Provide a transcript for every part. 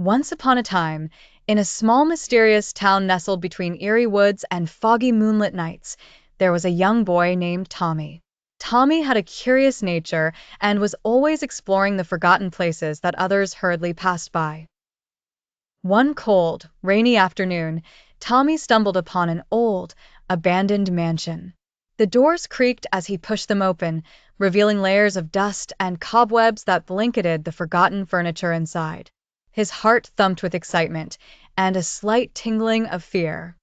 Once upon a time, in a small mysterious town nestled between eerie woods and foggy moonlit nights, there was a young boy named Tommy. Tommy had a curious nature and was always exploring the forgotten places that others hurriedly passed by. One cold, rainy afternoon, Tommy stumbled upon an old, abandoned mansion. The doors creaked as he pushed them open, revealing layers of dust and cobwebs that blanketed the forgotten furniture inside. His heart thumped with excitement and a slight tingling of fear.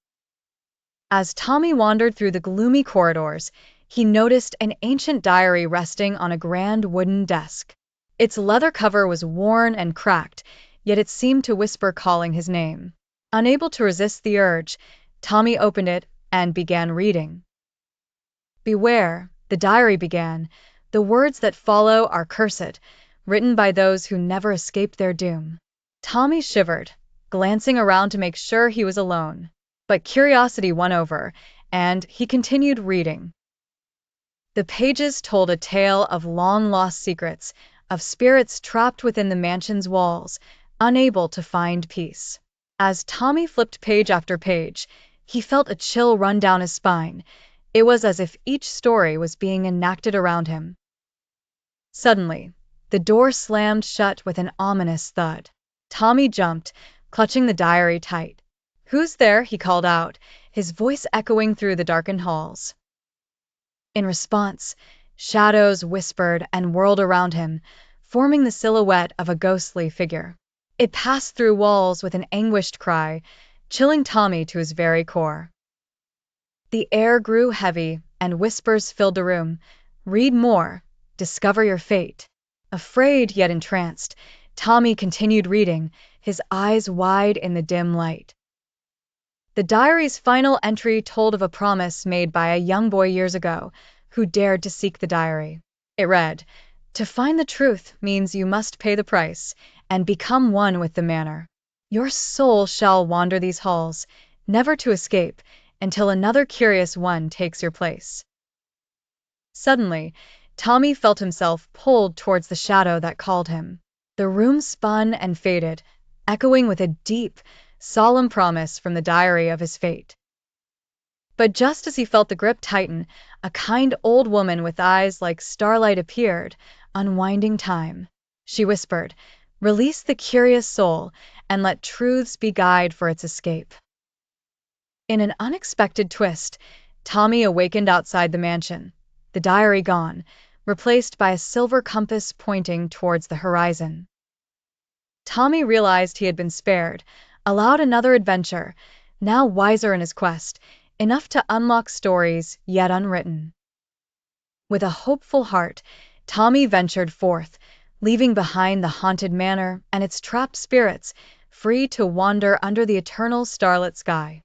As Tommy wandered through the gloomy corridors, he noticed an ancient diary resting on a grand wooden desk. Its leather cover was worn and cracked, yet it seemed to whisper calling his name. Unable to resist the urge, Tommy opened it and began reading. "Beware," the diary began, "the words that follow are cursed, written by those who never escape their doom." Tommy shivered, glancing around to make sure he was alone. But curiosity won over, and he continued reading. The pages told a tale of long-lost secrets, of spirits trapped within the mansion's walls, unable to find peace. As Tommy flipped page after page, he felt a chill run down his spine. It was as if each story was being enacted around him. Suddenly, the door slammed shut with an ominous thud. Tommy jumped, clutching the diary tight. "Who's there?" he called out, his voice echoing through the darkened halls. In response, shadows whispered and whirled around him, forming the silhouette of a ghostly figure. It passed through walls with an anguished cry, chilling Tommy to his very core. The air grew heavy, and whispers filled the room. "Read more. Discover your fate." Afraid yet entranced, Tommy continued reading, his eyes wide in the dim light. The diary's final entry told of a promise made by a young boy years ago who dared to seek the diary. It read, "To find the truth means you must pay the price and become one with the manor. Your soul shall wander these halls, never to escape, until another curious one takes your place." Suddenly, Tommy felt himself pulled towards the shadow that called him. The room spun and faded, echoing with a deep, solemn promise from the diary of his fate. But just as he felt the grip tighten, a kind old woman with eyes like starlight appeared, unwinding time. She whispered, "Release the curious soul, and let truths be guide for its escape." In an unexpected twist, Tommy awakened outside the mansion, the diary gone, replaced by a silver compass pointing towards the horizon. Tommy realized he had been spared, allowed another adventure, now wiser in his quest, enough to unlock stories yet unwritten. With a hopeful heart, Tommy ventured forth, leaving behind the haunted manor and its trapped spirits, free to wander under the eternal starlit sky.